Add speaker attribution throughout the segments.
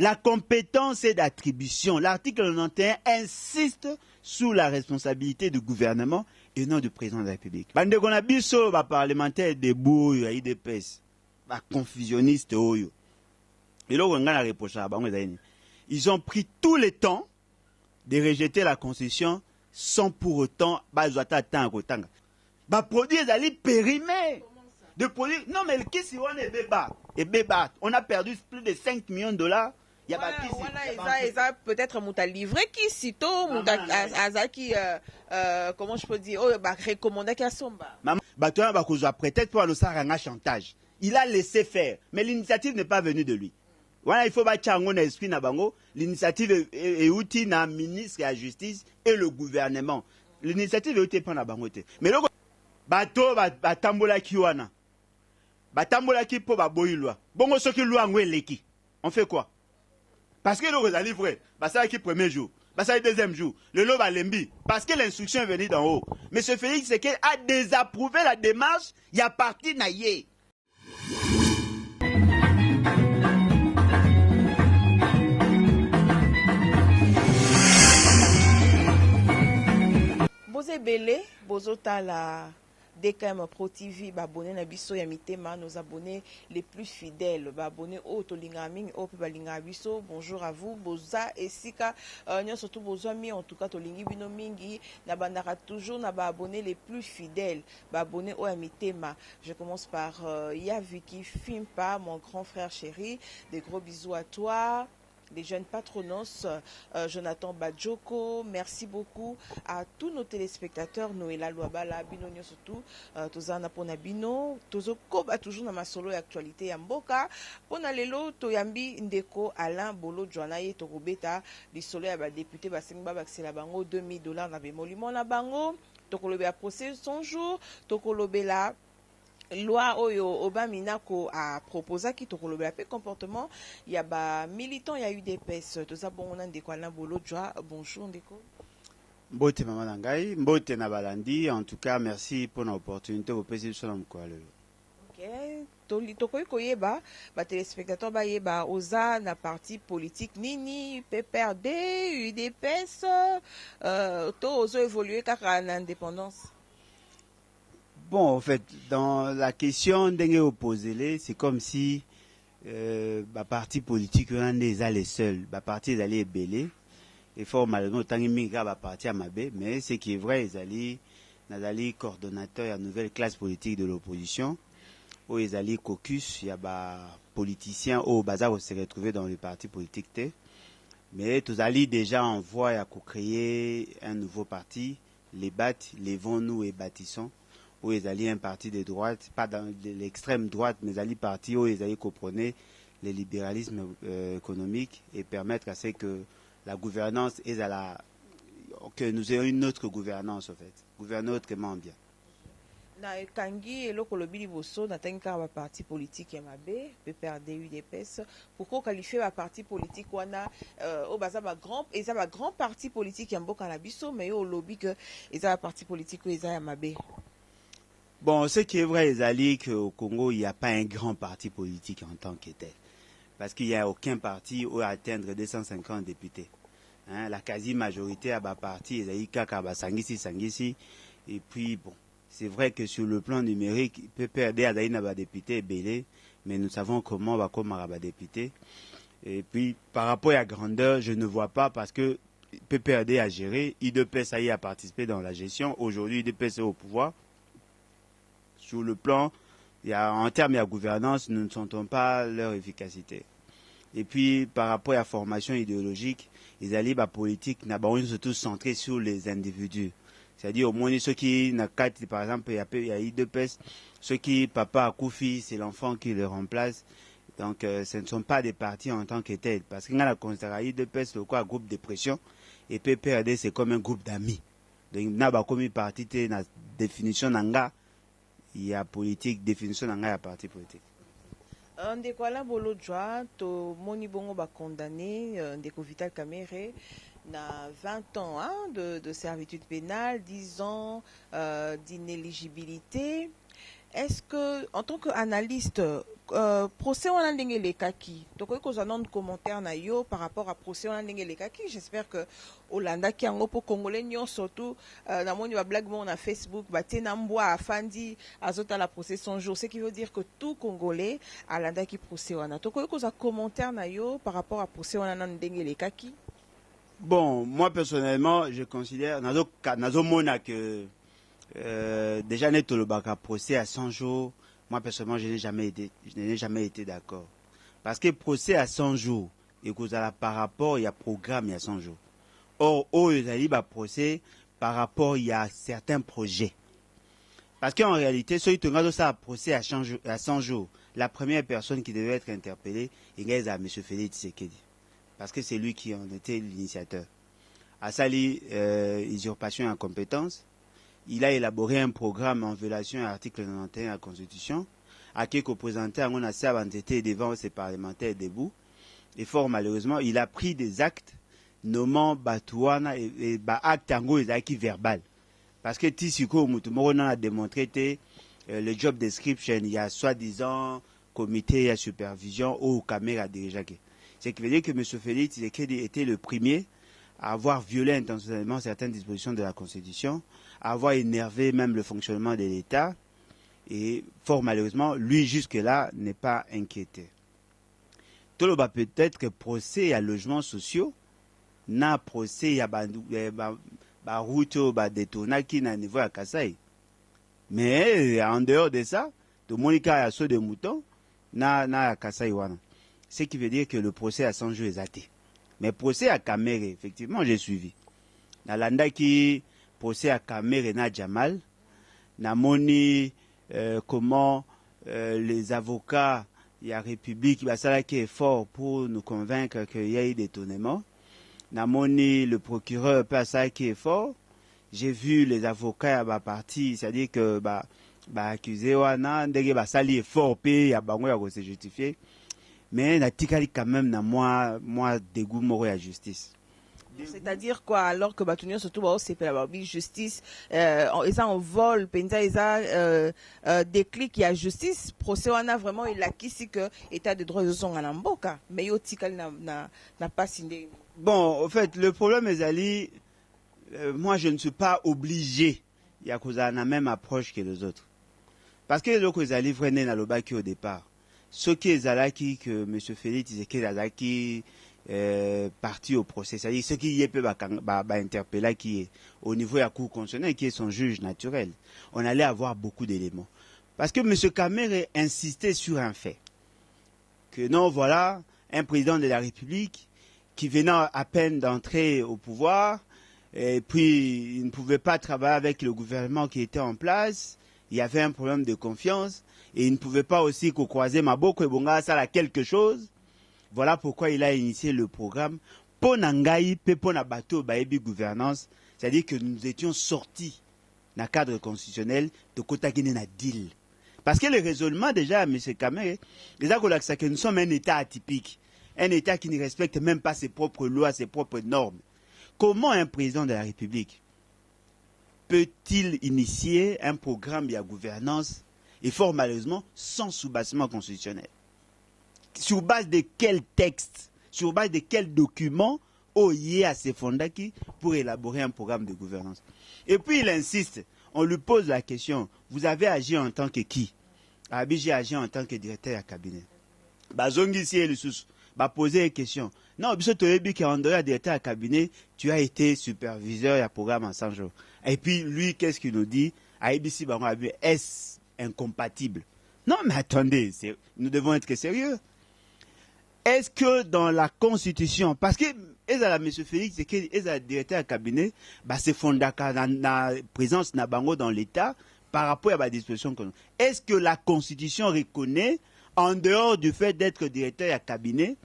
Speaker 1: La compétence est d'attribution. L'article 91 insiste sur la responsabilité du gouvernement et non du président de la République. Bande qu'on a biso ba parlementaire debout ya IDPS, ba confusionniste oyo. Et là on a reproché à bango zaini. Ils ont pris tout le temps de rejeter la constitution sans pour autant ba zwata tant kotanga. Ba produit ezali périmé. De produits. Non mais qui si on est bébat et bébat, on a perdu plus de 5 millions de dollars. Il y a
Speaker 2: voilà, peut-être mouta livré qui sitôt mouta azaki comment je peux dire oh bah recommandé qu'à somba.
Speaker 1: Maman toi bah qu'on peut-être pour annoncer un chantage. Il a laissé faire mais l'initiative n'est pas venue de lui. Voilà, il faut bâtir un esprit na bango, l'initiative est outil na ministre de la justice et le gouvernement. L'initiative est outil pour na bango te. Mais le bateau ba tambola kiwana. Ba tambola ki po ba boyilwa. Bongo soki loi ngweleki. On fait quoi? Parce que le a livré, ça qui premier jour, ça deuxième jour, le lot va lembi, parce que l'instruction est venue d'en haut. Mais ce Félix Sekei a désapprouvé la démarche, il y a parti naïe.
Speaker 2: Bozé Belé, Bozota la DKM Pro TV, abonnés na biso ya mitema, nos abonnés les plus fidèles, abonnés au Tolingaming, au Balinga biso. Bonjour à vous, Boza et Sika, surtout Bozami, en tout cas Tolingi Binomingi, na bandara toujours na abonnés les plus fidèles, abonnés au mitema. Je commence par Yaviki Fimpa, mon grand frère chéri, des gros bisous à toi. Les jeunes patronos, Jonathan Badjoko, merci beaucoup à tous nos téléspectateurs, Noëlla Luabala, Bino surtout, Tozana Ponabino, Tozoko, toujours dans ma solo et actualité Yamboka, Ponalelo, Toyambi, Ndeko, Alain, Bolo, Joanaye, Torobeta, les solo à député Basengba, Baxela Bango, $2000 na bémoliment na Bango, Tokolobe a procès son jour, Tokolobe la loi oyo Obaminako a proposé qui tokolobe la paix comportement il y a ba militant il y a eu des pèses tout ça bon on a ndeko Alain Bolo joie bonjour ndeko
Speaker 1: mbote mama nangai mbote na balandi en tout cas merci pour l'opportunité au pesi sur l'amko lelo.
Speaker 2: OK tokoyi koyeba ba téléspectateurs ba yeba oza na parti politique nini PPRD UDPS to ozo évoluer kaka na indépendance.
Speaker 1: Bon, en fait, dans la question d'engue opposé, c'est comme si bah parti politique on est les seuls, bah parti ils allaient belé et formellement tant immigré bah parti à Mabé, mais ce qui est vrai ils allaient coordonnateur à nouvelle classe politique de l'opposition où ils allaient caucus, il y a bah politiciens au bazar où se retrouver dans le parti politique T, mais tous allaient déjà en voie à co-créer un nouveau parti, les BAT, levons-nous et bâtissons. Où ils allaient un parti de droite, pas dans l'extrême droite, mais allaient parti où ils allaient comprendre le libéralisme économique et permettre à ce que la gouvernance est à la que nous ayons une autre gouvernance en fait, gouverner autrement bien.
Speaker 2: Na kangi eloko lobili boso na tangi ka ba parti politique ya mabe PPRD UDPS pourquoi qualifier ba parti politique wana au baza ba grand et ça ba grand parti politique ya mboka na biso mais au lobby que et ça ba parti politique ou ça ya mabe.
Speaker 1: Bon, ce qui est vrai, Zali, qu'au Congo, il n'y a pas un grand parti politique en tant que tel. Parce qu'il n'y a aucun parti où atteindre 250 députés. Hein, la quasi-majorité a parti, Zali, Kaka, Sangisi. Et puis, bon, c'est vrai que sur le plan numérique, PPRD a des députés belé, mais nous savons comment on va comme député. Et puis, par rapport à la grandeur, je ne vois pas parce que PPRD a géré, IDPS a participé dans la gestion. Aujourd'hui, IDPS est au pouvoir. Sur le plan, en termes de gouvernance, nous ne sentons pas leur efficacité. Et puis, par rapport à la formation idéologique, les alliés politiques n'ont surtout centré sur les individus. C'est-à-dire, au moins, ceux qui n'ont pas, par exemple, il y a IDPS, ceux qui, papa a Koufi, c'est l'enfant qui le remplace. Donc, ce ne sont pas des partis en tant que tels. Parce qu'il y a considéré IDPS, c'est un groupe de pression, et PPRD, c'est comme un groupe d'amis. Donc, il y a comme parti, la définition d'anga. Il y a politique, définition d'un parti politique.
Speaker 2: Ndeko Alain Bolo Joie, to moni bongo ba condamné, Ndeko Vital Kamerhe, na 20 ans de servitude pénale, 10 ans d'inéligibilité. Est-ce que, en tant qu'analyste, procès on a les kaki. Donc, vous avez un commentaire na yo par rapport à procès on a les kaki. J'espère que Olanda qui en pour Congolais surtout na moni ba blague mon na Facebook ba tenamboa afandi azota la procès son jour. Ce qui veut dire que tout Congolais Olanda qui procès wana. Donc, vous avez un commentaire na yo par rapport à procès on a les kaki.
Speaker 1: Bon, moi personnellement, je considère nazo mona que déjà net le baka procès à 100 jours. Moi personnellement, je n'ai jamais été d'accord. Parce que procès à 100 jours et que par rapport il y a programme il y a 100 jours. Or, il y a procès par rapport il y a certains projets. Parce qu'en réalité, ceux qui ont ça procès à 100 jours, la première personne qui devait être interpellée, il y a M. Félix Tshisekedi. Parce que c'est lui qui en était l'initiateur. À Sali, usurpation et incompétence, il a élaboré un programme en violation de l'article 91 de la Constitution, à qui il présentait on a été devant ses parlementaires debout. Et fort malheureusement, il a pris des actes nommant Batouana et actes en qui verbal. Parce que Tissiko Moutoumoro a démontré que le job description, il y a soi-disant comité, il y a supervision ou caméra déjà. Ce qui veut dire que M. Félix Tshisekedi était le premier à avoir violé intentionnellement certaines dispositions de la Constitution, à avoir énervé même le fonctionnement de l'État, et fort malheureusement, lui jusque-là n'est pas inquiété. Tout le monde peut-être que procès à logements sociaux, n'a procès à route détourna qui n'a niveau à Kassai. Mais en dehors de ça, de Monica à saut de mouton, n'a à Kassai wana. Ce qui veut dire que le procès à 100 jours est athée. Mais procès à Kamere, effectivement, j'ai suivi. Nalanda qui procès à Kamere na Jamal, na moni comment les avocats, il y a République, qui est fort pour nous convaincre qu'il y a eu détournement. Na moni le procureur Passa qui est fort. J'ai vu les avocats à partie, c'est-à-dire que accusé wana ndenge basali est fort pe ya bango ya se justifier. Mais na tikali quand même na moi dégoût moro ya justice.
Speaker 2: C'est-à-dire quoi, alors que Batunio surtout c'est la justice, ils en vol, penza ils ont déclic il y a justice, procès on a vraiment il a qui si que état de droit de son en amboka, mais yo tikali n'a pas signé.
Speaker 1: Bon, en fait, le problème est Ali, moi je ne suis pas obligé, il y a la même approche que les autres. Parce que le Kozali vrené na lobaki au départ. Ce qui est Zalaki que M. Félix Tshisekedi Zalaki parti au procès, c'est-à-dire ce qui est peut interpeller qui est au niveau de la Cour constitutionnelle, qui est son juge naturel. On allait avoir beaucoup d'éléments. Parce que M. Kamere insistait sur un fait. Que non, voilà, un président de la République qui venait à peine d'entrer au pouvoir, et puis il ne pouvait pas travailler avec le gouvernement qui était en place, il y avait un problème de confiance, et il ne pouvait pas aussi croiser Maboko et Bonga, ça a quelque chose. Voilà pourquoi il a initié le programme Ponangai Pepona Bato Baebi Gouvernance, c'est-à-dire que nous étions sortis dans le cadre constitutionnel de Kotagine na deal. Parce que le raisonnement déjà, M. Kamere, c'est que nous sommes un État atypique. Un État qui ne respecte même pas ses propres lois, ses propres normes. Comment un président de la République peut-il initier un programme de gouvernance et fort malheureusement sans soubassement constitutionnel? Sur base de quel texte, sur base de quel document OIE à ses fondaki pour élaborer un programme de gouvernance? Et puis il insiste, on lui pose la question, vous avez agi en tant que qui? J'ai agi en tant que directeur de cabinet. Bazongi si et le sous. Poser une question. Non, parce que en dehors directeur de cabinet, tu as été superviseur et programme en 100 jours. Et puis lui, qu'est-ce qu'il nous dit? Est-ce incompatible? Non, mais attendez, nous devons être sérieux. Est-ce que dans la Constitution, parce que M. Félix, c'est que le directeur de cabinet, c'est fondé dans la présence de Bango dans l'État par rapport à la disposition. Est-ce que la Constitution reconnaît, en dehors du fait d'être directeur de cabinet,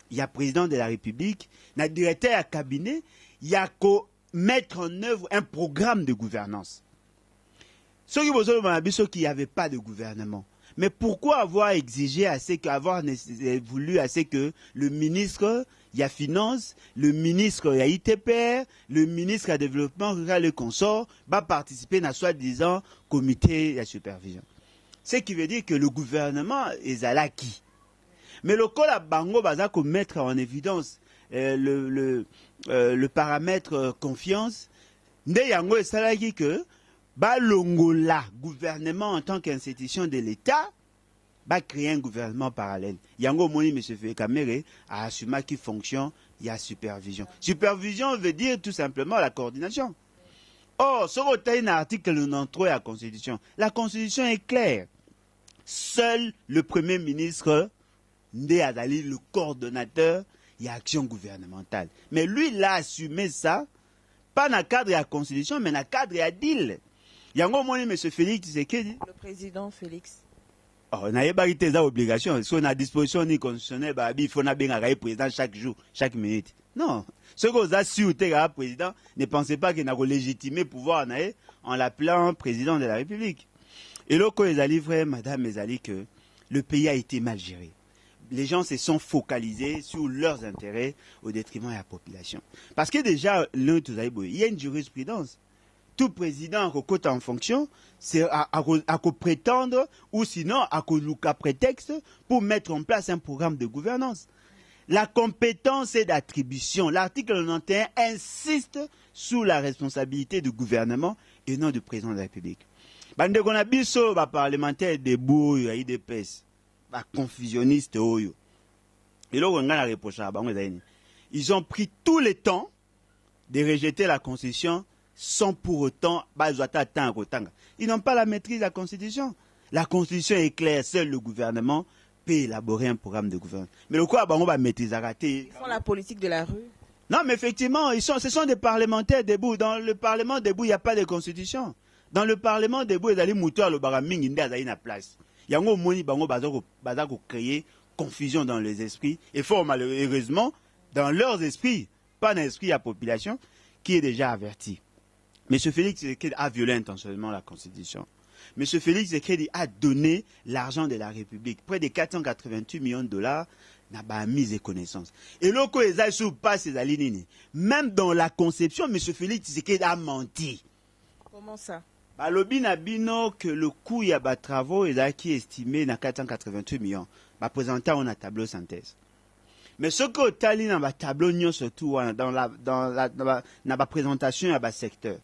Speaker 1: il y a président de la République, le directeur de cabinet, il y a qu'à mettre en œuvre un programme de gouvernance. Ceux qui n'y avait pas de gouvernement. Mais pourquoi avoir exigé avoir voulu que le ministre, il y a finance, le ministre, il y a ITPR, le ministre à développement rural et consort, va participer à soi-disant comité de supervision. Ce qui veut dire que le gouvernement est à l'acquis. Mais le cas bango baza ko mettre en évidence le paramètre confiance, nde yango esalaki que balongola gouvernement en tant qu'institution de l'État, va créer un gouvernement parallèle. Yango moni M. Fekamere a assumé qui fonction, il y a supervision. Supervision veut dire tout simplement la coordination. Or, sur un article 93 de la Constitution, la Constitution est claire. Seul le Premier ministre Ndé Azali, le coordonnateur, il y a action gouvernementale. Mais lui, il a assumé ça, pas dans le cadre de la Constitution, mais dans le cadre de la deal. Yango moni M. Félix Tshisekedi.
Speaker 2: Le président Félix.
Speaker 1: On a pas des obligations. Si on a disposition ni constitutionnelle, il faut bien un président chaque jour, chaque minute. Non. Ce que vous avez su le président, ne pensez pas qu'il a légitimé pouvoir en l'appelant président de la République. Et là, quand ils allaient vrai, madame, ils allaient que le pays a été mal géré. Les gens se sont focalisés sur leurs intérêts au détriment de la population. Parce que déjà, il y a une jurisprudence. Tout président qui est en fonction, c'est à prétendre ou sinon à prétexte pour mettre en place un programme de gouvernance. La compétence est d'attribution. L'article 91 insiste sur la responsabilité du gouvernement et non du président de la République. Bande qu'on a biso ba parlementaire debout ya IDPS, ba confusionniste oyo. Et là on a reproché à bango zaini. Ils ont pris tout le temps de rejeter la Constitution sans pour autant ils n'ont pas la maîtrise de la Constitution. La Constitution est claire, seul le gouvernement peut élaborer un programme de gouvernement. Mais le quoi, on va maîtriser à rater.
Speaker 2: Ils font la politique de la rue.
Speaker 1: Non, mais effectivement, ce sont des parlementaires debout. Dans le Parlement debout, il n'y a pas de Constitution. Dans le Parlement debout, ils allaient mouter le baraming, ils allaient na place. Il y a un moni bango bazako créer confusion dans les esprits. Et fort malheureusement, dans leurs esprits, pas dans l'esprit de la population, qui est déjà averti. M. Félix Tshisekedi a violé intentionnellement la Constitution. M. Félix Tshisekedi a donné l'argent de la République, près de 488 millions de dollars, n'a pas mis et connaissance. Et là, quand ils sont pas ces alignés, même dans la conception, M. Félix Tshisekedi a menti.
Speaker 2: Comment ça?
Speaker 1: Balobi na bino que le coût y a des travaux qui est estimé à 488 millions. Bah présenté on a tableau synthèse. Mais ce que tali dans le tableau surtout dans la présentation il y a des secteurs.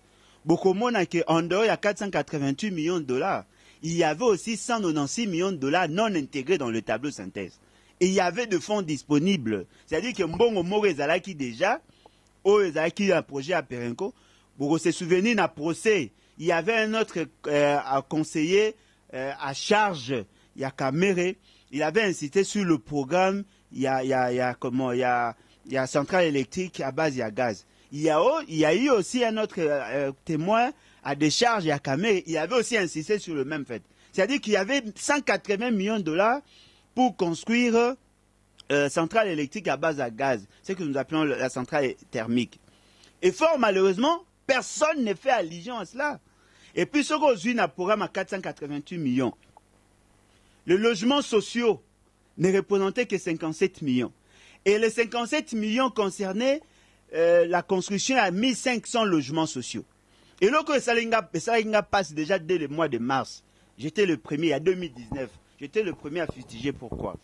Speaker 1: Beaucoup de monde que en dehors il y a 488 millions de dollars. Il y avait aussi 196 millions de dollars non intégrés dans le tableau synthèse. Et il y avait de fonds disponibles. C'est-à-dire que Mbongo Morezala qui déjà, qui a un projet à Perenco, pour se souvenir d'un procès, il y avait un autre conseiller à charge, il y a Kamere, il avait incité sur le programme, il y a centrale électrique à base, il y a gaz. Il y a eu aussi un autre témoin à décharge, il y a Kamere, il avait aussi insisté sur le même fait. C'est-à-dire qu'il y avait 180 millions de dollars pour construire centrale électrique à base à gaz, ce que nous appelons la centrale thermique. Et fort malheureusement, personne ne fait allusion à cela. Et puis ce qu'on a un programme à 488 millions. Le logement social ne représentait que 57 millions. Et les 57 millions concernaient la construction à 1500 logements sociaux. Et là, que ça passe déjà dès le mois de mars. J'étais le premier, en 2019. J'étais le premier à fustiger. Pourquoi?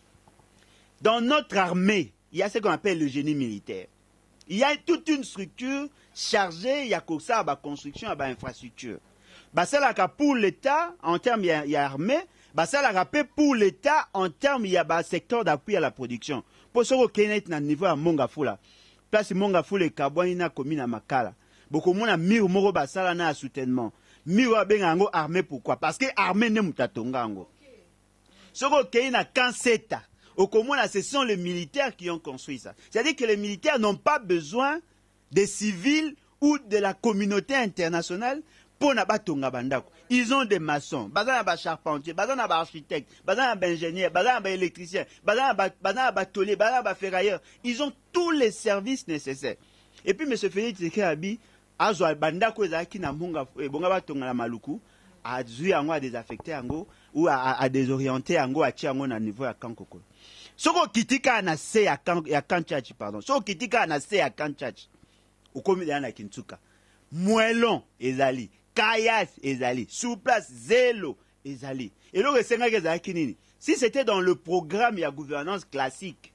Speaker 1: Dans notre armée, il y a ce qu'on appelle le génie militaire. Il y a toute une structure chargée, il y a comme ça, la construction, la infrastructure. Ça là pour l'État, en termes, il y a armée. Ça là pour l'État, en termes, il y a un secteur d'appui à la production. Pour ce qui est à niveau à Mongafula. Place Mongafula et Kabouani na commune à Makala. Beaucoup de monde a mis au moro basala na soutènement. Miro a bien armée pourquoi? Parce que armée ne mutatonga ngo. Ce qui est na Kanseta. Au commun, ce sont les militaires qui ont construit ça. C'est-à-dire que les militaires n'ont pas besoin des civils ou de la communauté internationale pour nabatonga bandako. Ils ont des maçons, des charpentiers, des architectes, des ingénieurs, des électriciens, des bateliers, des ferrailleurs. Ils ont tous les services nécessaires. Et puis M. Félix Tshisekedi a dit bandako ezaki na munga bonga batonga na maluku a dû à désaffecter ou à désorienter à tia na niveau à Kankoko. Soko kitika na se ya Kanchach pardon. Soko kitika na se ya Kanchach. Ukomi na Kintuka. Moellon ezali, Kayas ezali, sous place zélo, ezali. Et le resengaki ezalaki nini? Si c'était dans le programme et la gouvernance classique,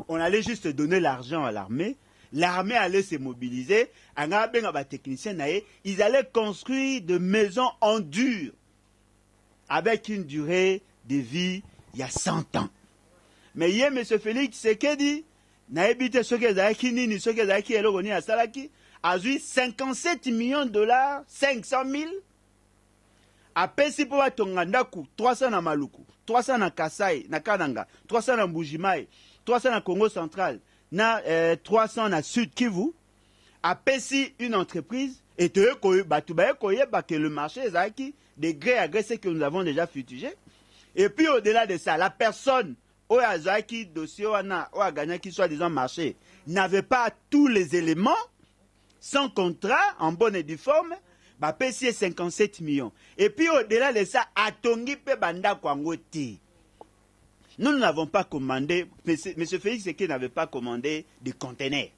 Speaker 1: on allait juste donner l'argent à l'armée, l'armée allait se mobiliser, ils allaient construire des maisons en dur, avec une durée de vie il y a 100 ans. Mais hier, M. Félix Tshisekedi, naebite soki ezalaki nini, soki ezalaki eloko nini asalaki, azwi 57 millions de dollars, 500 000, apesi po batonga ndaku 300 na Maluku, 300 na Kasai, na Kananga, 300 na Mbujimayi, 300 na Congo central, na 300 na Sud Kivu, apesi une entreprise, et que le marché ezalaki de gré à gré, ce que nous avons déjà fustigé. Et puis au-delà de ça, la personne au Azaki dossier au Agana qui soit disant marché n'avait pas tous les éléments, sans contrat, en bonne et due forme, bah payé 57 millions. Et puis au-delà de ça, Atongi pe banda kwangoti. Nous n'avons pas commandé, M. Félix Tshisekedi n'avait pas commandé des conteneurs.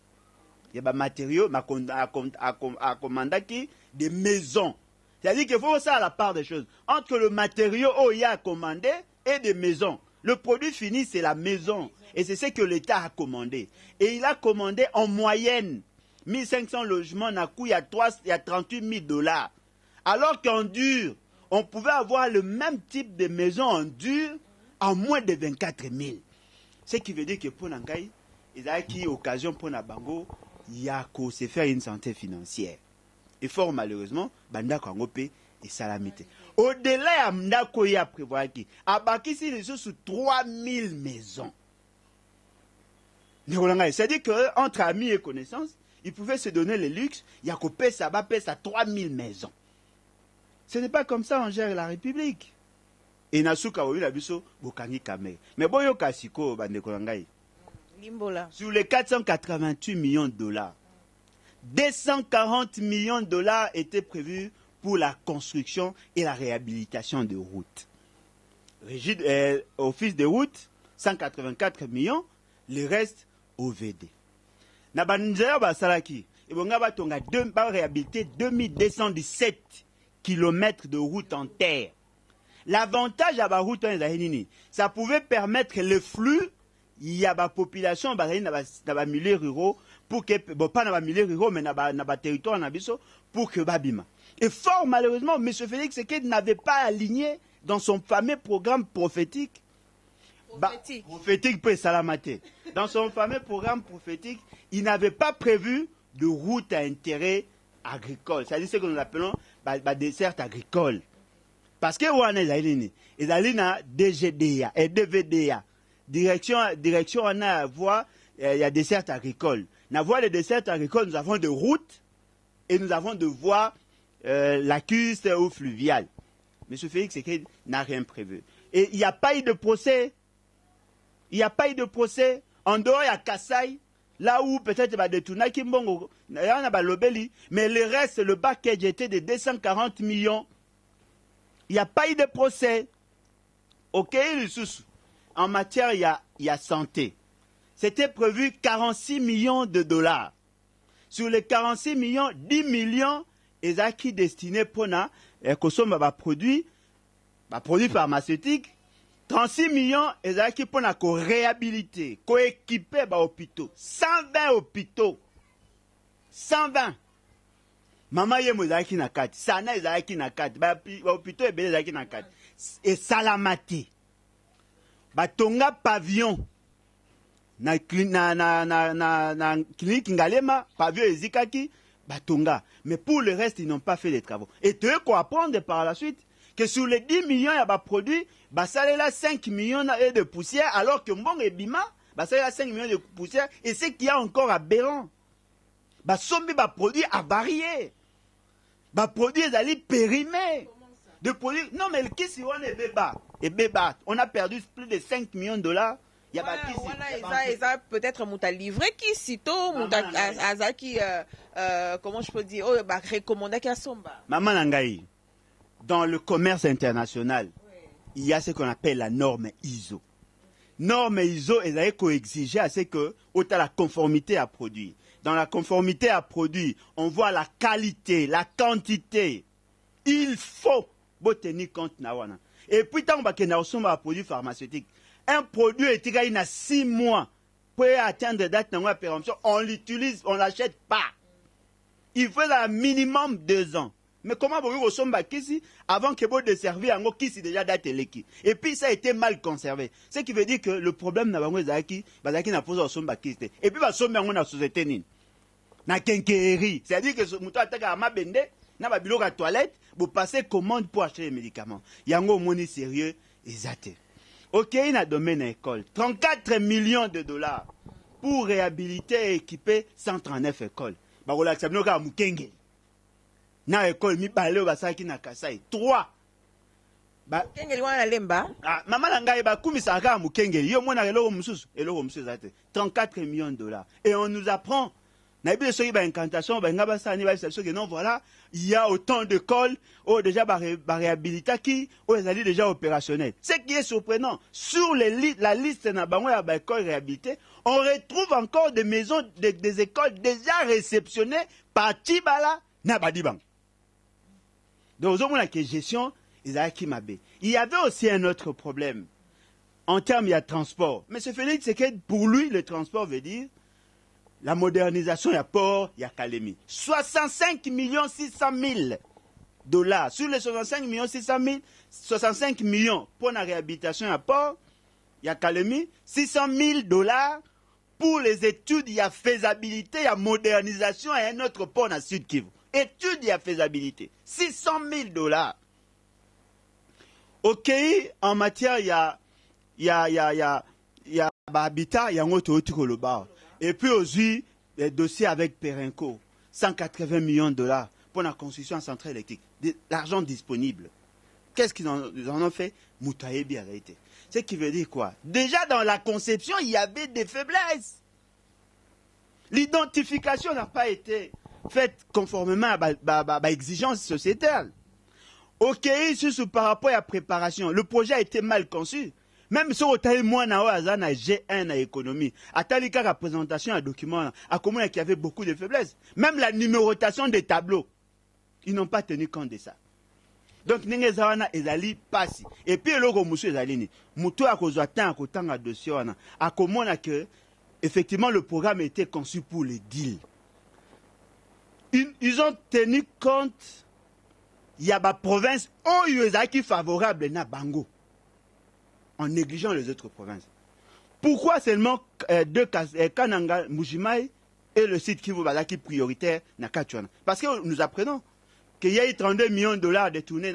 Speaker 1: Il y a des matériaux, à commander des maisons. C'est-à-dire qu'il faut ça à la part des choses. Entre le matériau où il y a commandé et des maisons. Le produit fini, c'est la maison. Et c'est ce que l'État a commandé. Et il a commandé en moyenne 1500 logements, il y a 38 000 dollars. Alors qu'en dur, on pouvait avoir le même type de maison en dur en moins de 24 000. Ce qui veut dire que pour Nangaï, il y a une occasion pour Nabango, il y a qu'à se faire une santé financière. Et fort malheureusement, Banda Kwangope et Salamité. Au-delà, Amdako y a prévu à Bakisi, les sous 3000 maisons. C'est-à-dire qu'entre amis et connaissances, ils pouvaient se donner le luxe, il y a qu'au ça va payer à 3000 maisons. Ce n'est pas comme ça on gère la République. Et Nasuka Oyu Labiso, Bokangi Kame. Mais Boyo Kasiko, Bande Kolangai. Sur les 488 millions de dollars, 240 millions de dollars étaient prévus pour la construction et la réhabilitation de routes. Office de routes, 184 millions, le reste OVD. Nabanzera Basalaki, ils vont réhabiliter 2217 km de route en terre. L'avantage à la route en Zahini, ça pouvait permettre le flux, il y a la population dans les milieux ruraux, pour que, bon, pas dans les milieux ruraux, mais dans les territoires, pour que Babima. Et fort malheureusement, M. Félix Tshisekedi n'avait pas aligné dans son fameux programme prophétique. Prophétique pour Salamate. Dans son fameux programme prophétique, il n'avait pas prévu de route à intérêt agricole. C'est-à-dire ce que nous appelons dessert agricole. Parce que on est DGDA et DVDA. Direction on a voie, il y a dessert agricole. Dans la voie de dessert agricole, nous avons des routes et nous avons des voies lacustres ou fluviales. M. Félix Tshisekedi n'a rien prévu. Et il n'y a pas eu de procès. Il n'y a pas eu de procès. En dehors, il y a Kassai, là où peut-être il va détourner Kimbongo, mais le reste, le package était de 240 millions. Il n'y a pas eu de procès. Ok, en matière, il y a santé. C'était prévu 46 millions de dollars. Sur les 46 millions, 10 millions, ils ont qui destinés pour consommer des produits pharmaceutiques. 36 millions, ils ont qui pour réhabiliter, équiper les hôpitaux. 120 hôpitaux. 120. Maman yemo zaki na kati, sana ezaki na kati, ba hôpitaux ebele zaki na kati. Et Salamati. Ba tonga pavillon. Na clinique Ngalema, pavillon ezikaki, ba tonga. Mais pour le reste, ils n'ont pas fait les travaux. Et tu veux apprendre par la suite que sur les 10 millions, il y a des produits, bah ça là 5 millions de poussière, alors que Mbong et Bima, bah ça là 5 millions de poussière, et ce qu'il y a encore aberrant. Bah sombi bah produit avarié. Bah produit ali périmé. De produits. Non mais le kiss est béba. On a perdu plus de 5 millions de dollars. Il y a
Speaker 2: voilà, peut-être mouta livré qui sitôt mouta azaki comment je peux dire oh bah recommandé qui a somba.
Speaker 1: Maman Nangaï. Dans le commerce international, il y a ce qu'on appelle la norme ISO. Norme ISO, elle a exigé à ce que, autant la conformité à produit. Dans la conformité à produit, on voit la qualité, la quantité. Il faut Bo tenir compte na wana. Et puis tant que na osomba un produit pharmaceutique, un produit est il a 6 mois pour atteindre date de péremption, on l'utilise, on l'achète pas. Il faut un minimum 2 ans. Mais comment vous osomba kisi avant que vous desserviez en kisi déjà date leki. Et puis ça a été mal conservé. Ce qui veut dire que le problème n'a pas zaki, bazaki n'a pas osomba kisi. Et puis va sommer en société ni. Na kenkeeri, c'est-à-dire que muto ataka ma bende na ba biloko à toilette, vous passez commande pour acheter les médicaments. Yango moni sérieux exact. OK, il a domaine école, 34 millions de dollars pour réhabiliter et équiper 139 écoles. Ba rola sabino ka mukenge. Na école mi balé basaki na Kasai. 3 ba
Speaker 2: kengeli wana lemba.
Speaker 1: Ah, maman ngai ba kumisa ka mukenge. Yo mona eloko mususu zate. 34 millions de dollars. Et on nous apprend incantation, non, voilà, il y a autant d'écoles, déjà réhabilité qui, est déjà opérationnel. Ce qui est surprenant, sur la liste d'écoles réhabilitées, on retrouve encore des maisons, des écoles déjà réceptionnées par Tibala Nabadibang. Donc, au moins, la gestion, il y avait aussi un autre problème. En termes, il y a transport. Mais ce Félix, c'est que pour lui, le transport veut dire la modernisation, il y a port, il y a Kalemi. 65 600 000 dollars. Sur les 65 600 000, 65 millions pour la réhabilitation, il y a port, il y a Kalemi. 600 000 dollars pour les études, il y a faisabilité, il y a modernisation et un autre port dans Sud Kivu. Études, il y a faisabilité. 600 000 dollars. OK, en matière, il y a habitat, il y a un autre le bar. Et puis aussi, les dossiers avec Perenco, 180 millions de dollars pour la construction en centrale électrique. L'argent disponible. Qu'est-ce qu'ils en ont fait? Moutaïbi arrêté. Ce qui veut dire quoi? Déjà dans la conception, il y avait des faiblesses. L'identification n'a pas été faite conformément à l'exigence sociétale. OK, par rapport à la préparation, le projet a été mal conçu. Même si on a moins na G1 à économie, à talika la présentation à document, à comment il y avait beaucoup de faiblesses. Même la numérotation des tableaux, ils n'ont pas tenu compte de ça. Donc n'engezawana ezali passi. Et puis le monsieur ezali ni, muto akozwa temps akotanga dossier wana, akomona que effectivement le programme était conçu pour les deals. Ils ont tenu compte, il y a des provinces où ils sont favorables na bango, en négligeant les autres provinces. Pourquoi seulement deux cas, Kananga, Mujimai et le site Kivu Balaki prioritaire na Kachwana? Parce que nous apprenons qu'il y a eu 32 millions de dollars détournés,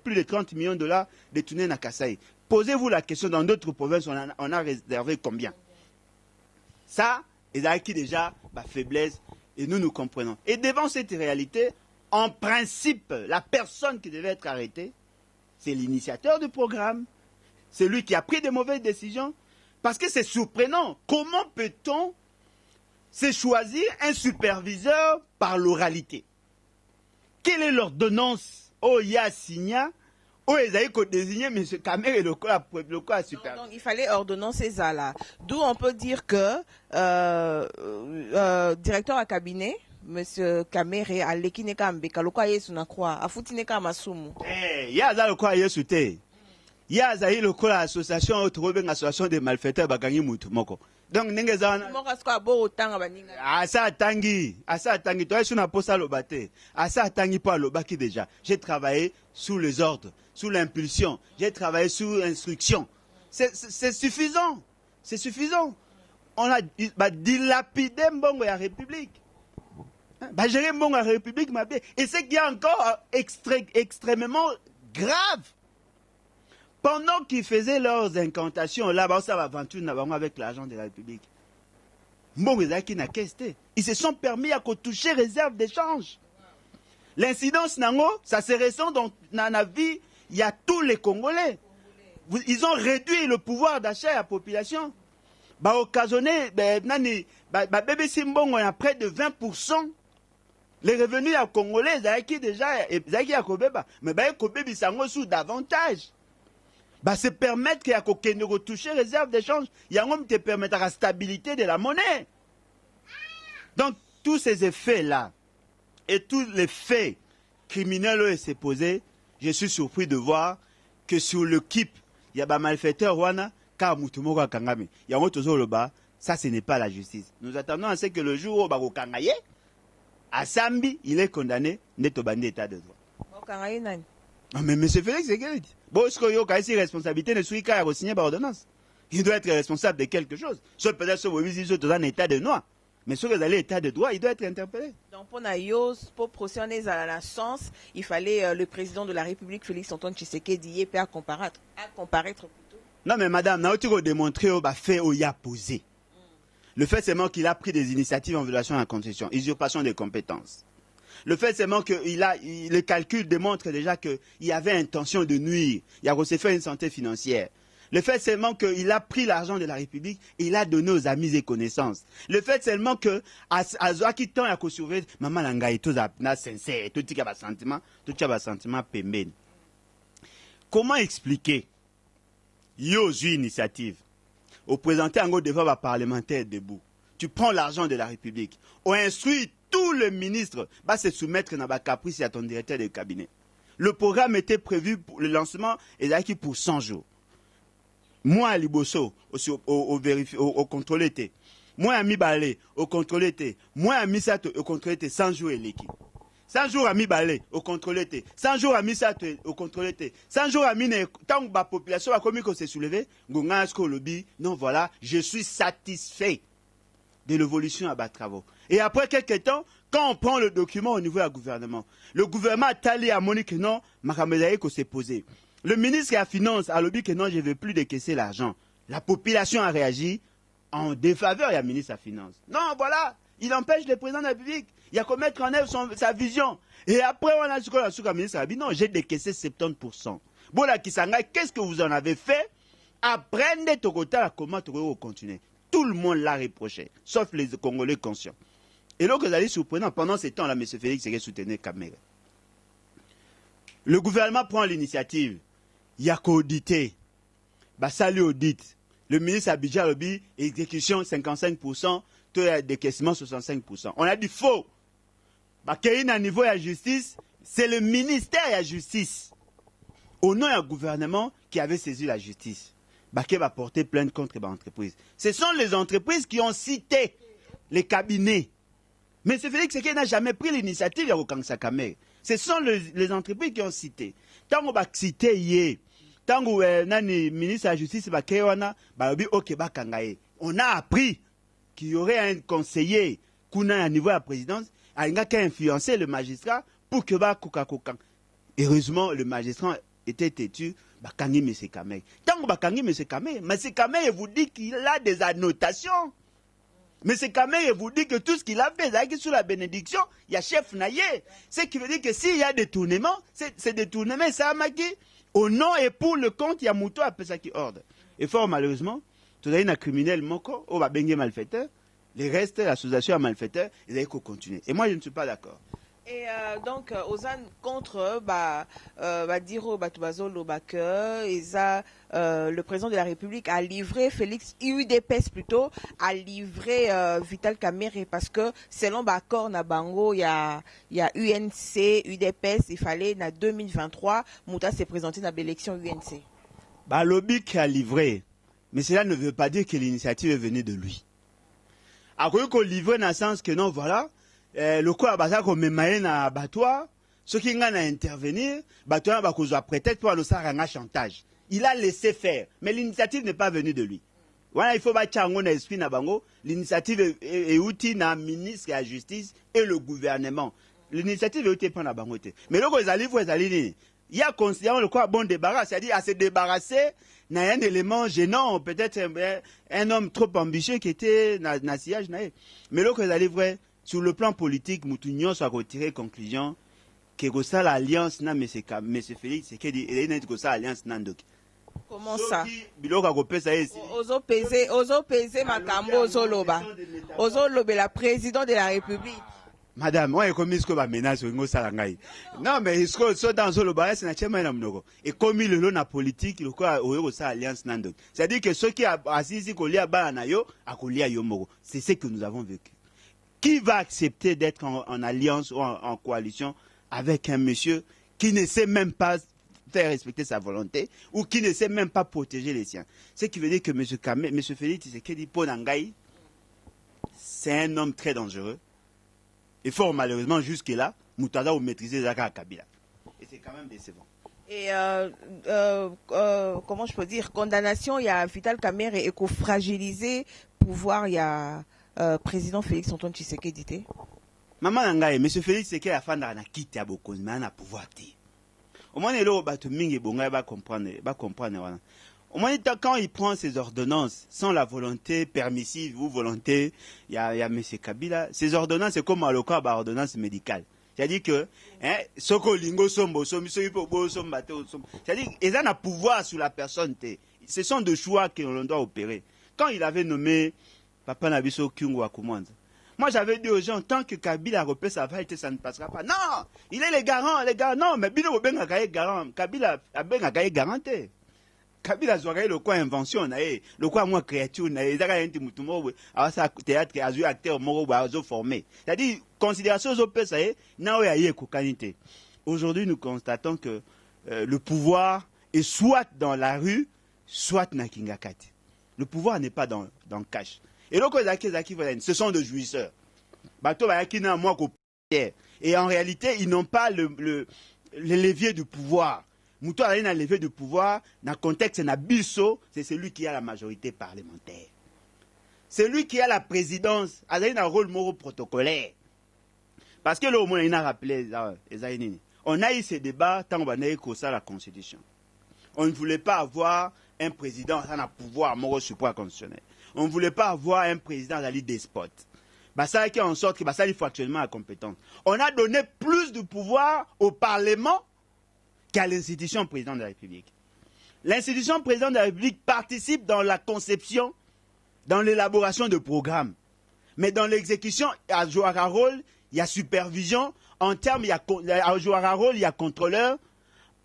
Speaker 1: plus de 30 millions de dollars détournés na Kasai. Posez-vous la question, dans d'autres provinces, on a réservé combien? Ça, ils ont acquis déjà la faiblesse et nous comprenons. Et devant cette réalité, en principe, la personne qui devait être arrêtée, c'est l'initiateur du programme, c'est lui qui a pris de mauvaises décisions, parce que c'est surprenant. Comment peut-on se choisir un superviseur par l'oralité? Quelle est l'ordonnance? Oh, il y a signé, oh, ils ont désigné M. Kamer et le corps super.
Speaker 2: Donc, il fallait ordonnancer ça là. D'où on peut dire que directeur à cabinet, M. Kamere, à l'Ekineka Mbeka, le quoi yesu na croix, à Foutineka Masumu.
Speaker 1: Eh, il y a ça le quoi yesu te. Il y a ça le quoi l'association, association des malfaiteurs, bagangi mutu moko. Donc, n'engezana. Asa tangi, toi tu n'as pas ça le bâté. Asa tangi pas le baki déjà. J'ai travaillé sous les ordres, sous l'impulsion. J'ai travaillé sous instruction. C'est suffisant. C'est suffisant. On a dilapidé mbongo ya République. Gérer mbongo ya République, ma bien. Et c'est qu'il y a encore extrêmement grave. Pendant qu'ils faisaient leurs incantations, là-bas, ça va aventure avec l'argent de la République. Ils se sont permis à toucher réserve d'échange. L'incidence, ça se ressent dans la vie, il y a tous les Congolais. Ils ont réduit le pouvoir d'achat à la population. Occasionné, bébé Simbongo, il y a près de 20%. Les revenus à Congolais, ils ont déjà, mais ils sont sous davantage. Se permettre qu'il y ait de retoucher réserve d'échange, il y a un te permettre la stabilité de la monnaie. Donc, tous ces effets-là, et tous les faits criminels qui s'est posé, je suis surpris de voir que sur le KIP, il y a des malfaiteurs, ça ce n'est pas la justice. Nous attendons à ce que le jour où Bagokangaye, à Sambi, il est condamné, n'est au bandit état de droit. Non, mais M. Félix, c'est qu'il dit. Bon, est-ce qu'il y a une responsabilité de celui qui a signé par ordonnance? Il doit être responsable de quelque chose. Sauf peut-être que vous visitez dans un état de droit. Mais si vous avez l'état de droit, il doit être interpellé.
Speaker 2: Donc, pour procéder à la sens, il fallait le président de la République, Félix Antoine Tshisekedi, à comparaître plutôt.
Speaker 1: Non, mais madame, nous avons démontré au fait où il a posé. Le fait seulement qu'il a pris des initiatives en violation de la Constitution, usurpation des compétences. Le fait seulement que le calcul démontre déjà qu'il y avait intention de nuire. Il a aussi fait une santé financière. Le fait seulement qu'il a pris l'argent de la République et il a donné aux amis et connaissances. Le fait seulement que à temps il a surveillé maman langai tout ça sincère, tout ça sentiment pemben. Comment expliquer yo initiative au présenter en devant les parlementaires debout. Tu prends l'argent de la République. On instruit tous les ministres à se soumettre dans la caprice à ton directeur de cabinet. Le programme était prévu pour le lancement et acquis pour 100 jours. Moi, à Liboso, au contrôle été. Moi, à Mibale, au contrôle été. Moi, à Misato, au contrôle été, 100 jours et l'équipe. 100 jours à Mibale, au contrôle été. 100 jours à Misato, au contrôle été. 100 jours à Mine, tant que la population a commis qu'on s'est soulevé, non, voilà, je suis satisfait de l'évolution à bas travaux. Et après quelques temps, quand on prend le document au niveau du gouvernement, le gouvernement a talé à Monique non, Makamedaï qu'on s'est posé. Le ministre de la Finance a dit que non, je ne veux plus décaisser l'argent. La population a réagi en défaveur du ministre de la Finance. Non, voilà, il empêche le président de la République. Il y a qu'à mettre en œuvre sa vision. Et après, on a dit que le ministre a dit non, j'ai décaissé 70%. Bon, là, Kisanga, qu'est-ce que vous en avez fait? Apprenez comment vous continuez. Tout le monde l'a reproché, sauf les Congolais conscients. Et donc, vous allez surprenant, pendant ce temps-là, M. Félix s'est soutenu Kamere. Le gouvernement prend l'initiative. Il y a qu'auditer. Ça lui audite. Le ministre Abidjan Lobi, exécution 55%, taux de décaissement 65%. On a dit faux. Qu'il y a un niveau de la justice, c'est le ministère de la justice. Au nom du gouvernement qui avait saisi la justice. Qui va porter plainte contre les entreprises. Ce sont les entreprises qui ont cité les cabinets. Mais c'est Félix Tshisekedi n'a jamais pris l'initiative de Kansa Kamere. Ce sont les entreprises qui ont cité. Tant qu'on va citer, tant que le ministre de la Justice va on a appris qu'il y aurait un conseiller qui a un niveau de la présidence, qui a influencé le magistrat pour que heureusement, le magistrat était têtu. Bakangi M. Kamere. Tant que Bakangi M. Kamere, M. Kamere vous dit qu'il a des annotations. M. Kamere vous dit que tout ce qu'il a fait, sous la bénédiction, il y a chef naïe. Ce qui veut dire que s'il y a détournement, c'est détournement, ça a marqué. Au nom et pour le compte, il y a Mouto à ça qui ordre. Et fort malheureusement, tout un criminel moko, on va bengue malfaiteur, les restes, l'association à malfaiteur, ils allaient continuer. Et moi, je ne suis pas d'accord.
Speaker 2: Et donc, Ozan contre Diro Batubazolo le président de la République a livré Félix, UDPS plutôt, a livré Vital Kamerhe parce que selon l'accord Nabango, il y a UNC, UDPS, il fallait en 2023, Mouta s'est présenté dans l'élection UNC.
Speaker 1: Lobby qui a livré, mais cela ne veut pas dire que l'initiative est venue de lui. Après qu'on livre dans le sens que non, voilà, le coup à basa qu'on met na abattoir, ceux qui ont intervenir, abattoir va causer prétexte pour annoncer un chantage. Il a laissé faire, mais l'initiative n'est pas venue de lui. Voilà, il faut battre un esprit na bango. L'initiative est outil na ministre de la Justice et le gouvernement. L'initiative est outil pour na bango. Mais là, il y a considéré le quoi bon débarras, c'est-à-dire à se débarrasser d'un élément gênant, peut-être un homme trop ambitieux qui était na sillage. Mais là, ils allaient vrai. Sur le plan politique, Moutounion soit retiré conclusion que l'alliance n'a M. Félix, c'est qu'il y a une alliance Nandok.
Speaker 2: Comment ça?
Speaker 1: Ozo
Speaker 2: pesé Makambo Ozoloba. Ozoloba, la présidente de la République.
Speaker 1: Madame, moi, je commis ce que je menace au Salangaï. Non, mais ce que dans Zoloba, c'est naturellement un et comme il est la politique, il y a une alliance Nandok. C'est-à-dire que ceux qui ont assis ici, c'est ce que nous avons vécu. Qui va accepter d'être en alliance ou en coalition avec un monsieur qui ne sait même pas faire respecter sa volonté, ou qui ne sait même pas protéger les siens. Ce qui veut dire que M. Félix Tshisekedi Ponangai, c'est un homme très dangereux. Et fort malheureusement, jusque-là, Moutada a maîtrisé Zaka Kabila. Et c'est quand même décevant.
Speaker 2: Et comment je peux dire, condamnation, il y a Vital Kamerhe et qu'on fragilisé pouvoir, il y a président Félix Antoine Tshisekedi.
Speaker 1: Maman Nangaye, M. Félix Tshisekedi a fait un quitte à beaucoup, mais il a pouvoir. Au moins, il va comprendre. Au moins, quand il prend ses ordonnances sans la volonté permissive ou volonté, il y a M. Kabila, ces ordonnances, c'est comme à l'occasion d'ordonnance médicale. C'est-à-dire que, c'est-à-dire qu'ils ont un pouvoir sur la personne. Ce sont des choix que l'on doit opérer. Quand il avait nommé Papa Nabiso Kyungu Akumanda, moi j'avais dit aux gens, tant que Kabila repère sa vérité, ça ne passera pas. Non, il est les garants. Non, mais Bino Obenga garant. Kabila a garanté. Kabila a le quoi invention, le quoi moi créature, il y a un théâtre qui a joué acteur formé. C'est-à-dire, considération aux OPS, aujourd'hui, nous constatons que le pouvoir est soit dans la rue, soit dans Kingakati. Le pouvoir n'est pas dans le cash. Et donc, ce sont des jouisseurs. Et en réalité, ils n'ont pas le levier du pouvoir. Moutou a un levier de pouvoir, dans le contexte Nabiso, c'est celui qui a la majorité parlementaire. C'est lui qui a la présidence, a un rôle moro protocolaire. Parce que là, au moins, il a rappelé, on a eu ces débats tant qu'on a eu la Constitution. On ne voulait pas avoir un président sans un pouvoir moro supra constitutionnel. On ne voulait pas avoir un président dans despote. Ça qui en sorte que ça il faut actuellement la compétence. On a donné plus de pouvoir au Parlement qu'à l'institution président de la République. L'institution président de la République participe dans la conception, dans l'élaboration de programmes. Mais dans l'exécution, il y a joueur à rôle, il y a supervision. En termes, il y a joueur à rôle, il y a contrôleur.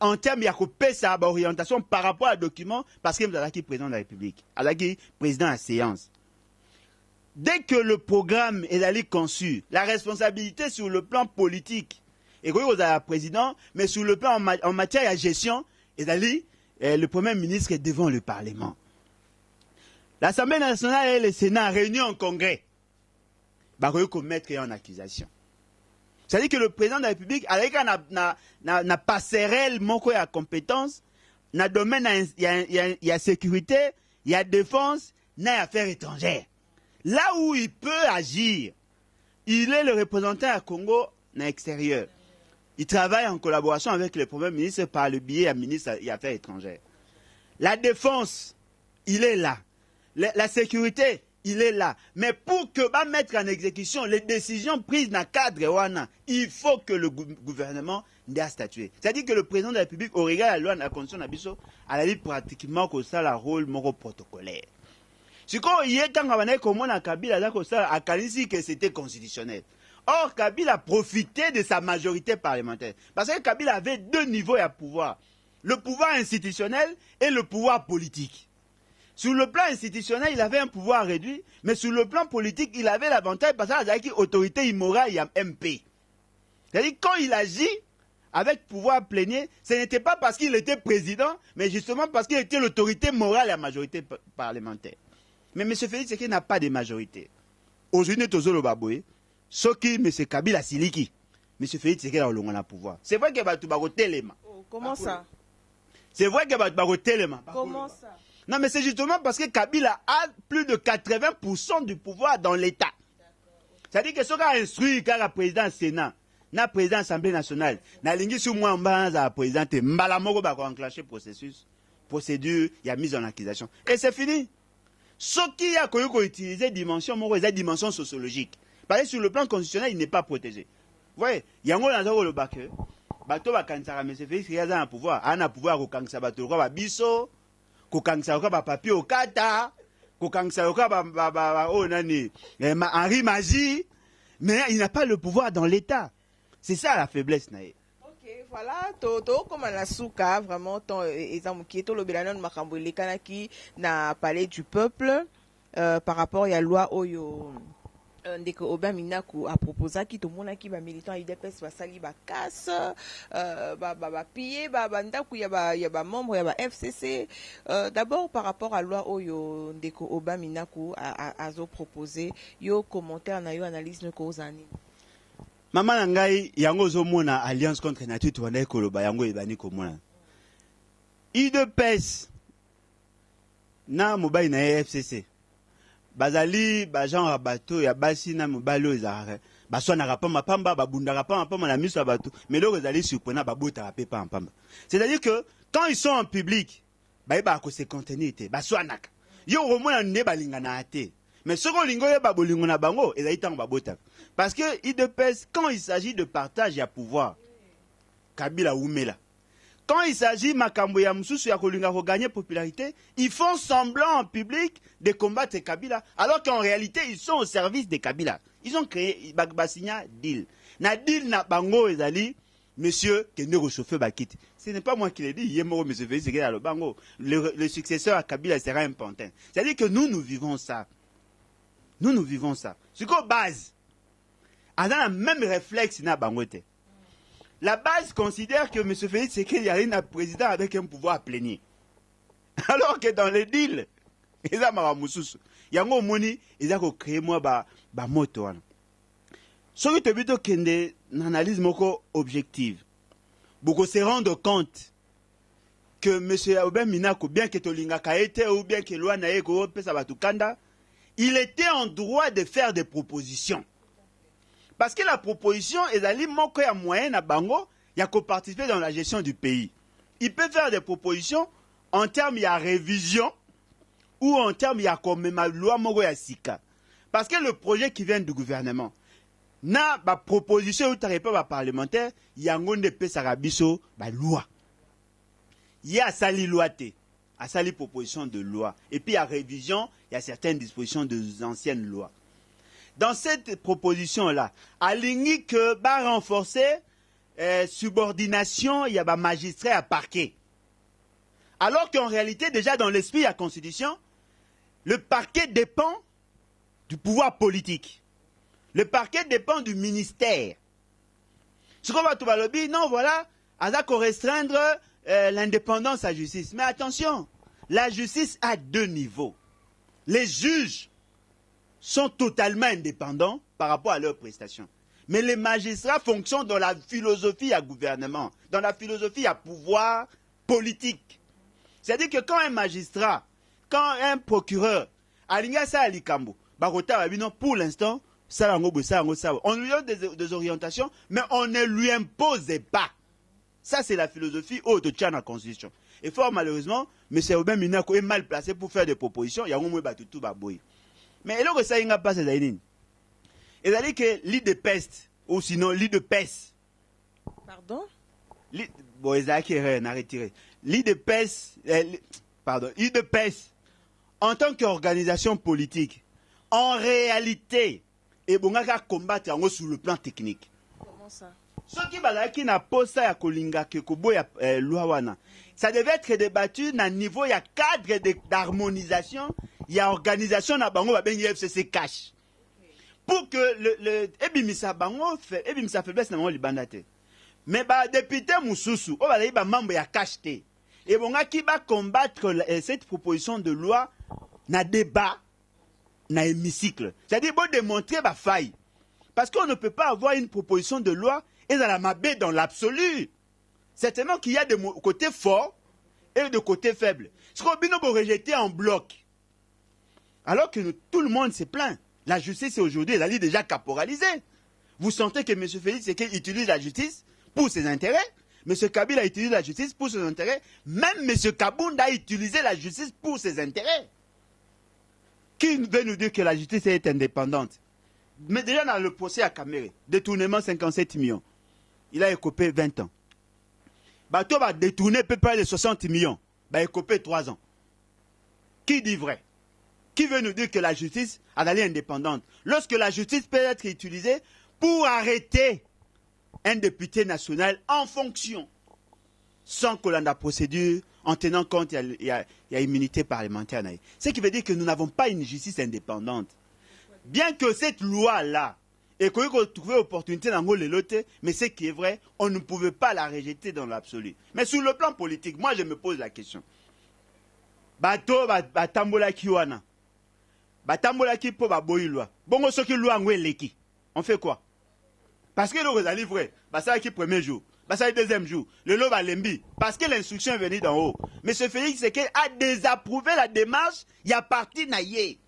Speaker 1: En termes, il y a coupé sa orientation par rapport à document, parce que vous avez président de la République, qui président à la séance. Dès que le programme est conçu, la responsabilité sur le plan politique, et vous avez le président, mais sur le plan en matière de gestion, le Premier ministre est devant le Parlement. L'Assemblée nationale et le Sénat réunis en congrès, ils mettre en accusation. C'est-à-dire que le président de la République, n'a pas réellement la compétence, dans le domaine, il y a sécurité, il y a défense, il y a affaires étrangères. Là où il peut agir, il est le représentant à Congo dans l'extérieur. Il travaille en collaboration avec le Premier ministre par le biais du ministre des Affaires étrangères. La défense, il est là. La sécurité, il est là. Mais pour que mettre en exécution les décisions prises dans le cadre, il faut que le gouvernement ait statué. C'est-à-dire que le président de la République, au regard de la loi de la Constitution d'Abisso, a dit pratiquement que ça a un rôle protocolaire. Si quand il est quand on a Kabila a qualifié que c'était constitutionnel. Or, Kabila a profité de sa majorité parlementaire. Parce que Kabila avait deux niveaux à pouvoir. Le pouvoir institutionnel et le pouvoir politique. Sur le plan institutionnel, il avait un pouvoir réduit, mais sur le plan politique, il avait l'avantage parce qu'il avait une autorité immorale, il y a MP. C'est-à-dire, quand il agit avec pouvoir plénier, ce n'était pas parce qu'il était président, mais justement parce qu'il était l'autorité morale et la majorité parlementaire. Mais M. Félix Tshisekedi n'a pas de majorité. Aujourd'hui, nous sommes Baboye. Ce qui M. Kabila Siliki, M. Félix Tshisekedi a le pouvoir. C'est vrai qu'il va tout téléma.
Speaker 2: Comment ça?
Speaker 1: C'est vrai qu'il va tout téléma.
Speaker 2: Comment ça?
Speaker 1: Non, mais c'est justement parce que Kabila a plus de 80% du pouvoir dans l'État. C'est-à-dire que ce qui a instruit le président du Sénat, le président de l'Assemblée nationale, le président de enclenché processus, procédure, il y a mise en accusation. Et c'est fini. Ce qui a utilisé dimension sociologique. Parce que sur le plan constitutionnel, il n'est pas protégé. Vous voyez, il y a un le bac. Bato va kansa M. Félix, il y a un pouvoir. Il y a un pouvoir au kansa bato ko ba biso, ko kansa ko ba papier au kata, ko kansa ko ba oh nani, Henri Magie, mais il n'a pas le pouvoir dans l'État. C'est ça la faiblesse naé.
Speaker 2: OK, voilà, toto comme la souka vraiment ton exemple qui est le bilanon makambo les kanaki n'a parlé du peuple par rapport à la loi Oyo ndeko Aubin Minaku a proposé qui tout le monde qui va militant UDPS va sali ba casse ba piller ba ndaku ya ba membre ya ba FCC. D'abord par rapport à loi oyo ndeko Aubin Minaku a zo proposé yo commentaire na yo analyse ne ko zani
Speaker 1: mama na ngai yango zo mona alliance contre nature to na ekoloba yango ebani ko mona UDPS na mobile na FCC bazali ba genre bateau ya basi na mobile ezara baswana pa mapamba babunda pa mapamba na miso bateau mais loko ezali surprenant babota pa pamba. C'est-à-dire que quand ils sont en public ba ko se contenir te baswana yo au moins ne balingana ate mais ce qu'on lingo ba bolingo na bango ezali tango babota parce que UDPS quand il s'agit de partage ya pouvoir Kabila Oumela. Quand il s'agit makambo ya mususu ya kolinga ko gagner popularité, ils font semblant en public de combattre Kabila, alors qu'en réalité ils sont au service de Kabila. Ils ont créé Bagbasigna deal. Na deal na bango ezali monsieur Kende Rochauffeur Bakiti. Ce n'est pas moi qui l'ai dit, Yemoro monsieur Félix Sekela le bango. Le successeur à Kabila sera un pantin. C'est-à-dire que nous vivons ça. Nous vivons ça. C'est quoi base? A dans le même réflexe na bangote. La base considère que M. Félix Sekela est un président avec un pouvoir plénier. Alors que dans les deals, il y a un moni, il y a créé moi ba moto. Ce qui te dit que une analyse objective, beaucoup se rendent compte que M. Aubin Minaku, bien que Tolinga Kaete ou bien que Luana Ego Pesabatukanda, il était en droit de faire des propositions. Parce que la proposition est allée manquer à moyen à Bango, il y a qu'à participer dans la gestion du pays. Il peut faire des propositions en termes de révision ou en termes de comme ma loi Mogoya Sika. Parce que le projet qui vient du gouvernement, na ba proposition ou pas ba parlementaire, il y a un de pesarabiso ba loi. Il y a sali loi te, a sali proposition de loi. Et puis à révision, il y a certaines dispositions des anciennes lois. Dans cette proposition-là, aligné que va renforcer subordination, il y a un magistrat à parquet. Alors qu'en réalité, déjà dans l'esprit de la Constitution, le parquet dépend du pouvoir politique. Le parquet dépend du ministère. Ce qu'on va tout lobby, non, voilà, à restreindre l'indépendance à la justice. Mais attention, la justice a deux niveaux. Les juges sont totalement indépendants par rapport à leurs prestations. Mais les magistrats fonctionnent dans la philosophie à gouvernement, dans la philosophie à pouvoir politique. C'est-à-dire que quand un magistrat, quand un procureur, pour l'instant, on lui donne des orientations, mais on ne lui impose pas. Ça, c'est la philosophie haute de la Constitution. Et fort malheureusement, M. Aubin Minaku est mal placé pour faire des propositions. Il y a un moment où il mais là, ça n'a pas cette idée. C'est-à-dire que l'île de peste, ou sinon l'île de peste.
Speaker 2: Pardon?
Speaker 1: Bon, ils ont retiré. L'île de peste, pardon, l'île de peste, en tant qu'organisation politique, en réalité, et bon, on va combattre sur le plan technique.
Speaker 2: Comment ça?
Speaker 1: Ce qui n'a pas ça à Kolinga, que Koboya Luawana, ça devait être débattu à un niveau, il y a cadre d'harmonisation. Il y a organisation na bango ba FCC cash pour que le ebimisa bango fait ebimisa faiblesse na bango libandate mais ba député mususu o ba ba membre ya cash te et bonga qui va combattre cette proposition de loi na débat na hémicycle, c'est-à-dire bon démontrer ba faille parce qu'on ne peut pas avoir une proposition de loi et dans la mabé dans l'absolu. Certainement qu'il y a des côtés forts et de côtés faibles. Ce qu'on bino rejeter en bloc. Alors que tout le monde se plaint. La justice aujourd'hui, elle est déjà caporalisée. Vous sentez que M. Félix Sekela utilise la justice pour ses intérêts. M. Kabila utilise la justice pour ses intérêts. Même M. Kabunda a utilisé la justice pour ses intérêts. Qui veut nous dire que la justice est indépendante? Mais déjà dans le procès à Kamere, détournement 57 millions. Il a écopé 20 ans. Bateau va détourner peu près de 60 millions. Va écopé 3 ans. Qui dit vrai? Qui veut nous dire que la justice a d'aller indépendante? Lorsque la justice peut être utilisée pour arrêter un député national en fonction, sans que l'on ait la procédure, en tenant compte qu'il y a immunité parlementaire. Ce qui veut dire que nous n'avons pas une justice indépendante. Bien que cette loi-là ait trouvé opportunité dans le loté, mais ce qui est vrai, on ne pouvait pas la rejeter dans l'absolu. Mais sur le plan politique, moi je me pose la question. Bato batambola kiwana. Batambola ki po baboyi loi. Bongo soki loi ngwe leki. On fait quoi? Parce que le est vrai. Ça qui premier jour. Ça deuxième jour. Le lot va lembi. Parce que l'instruction est venue d'en haut. Mais ce Félix Tshisekedi a désapprouvé la démarche. Il y a parti naïe.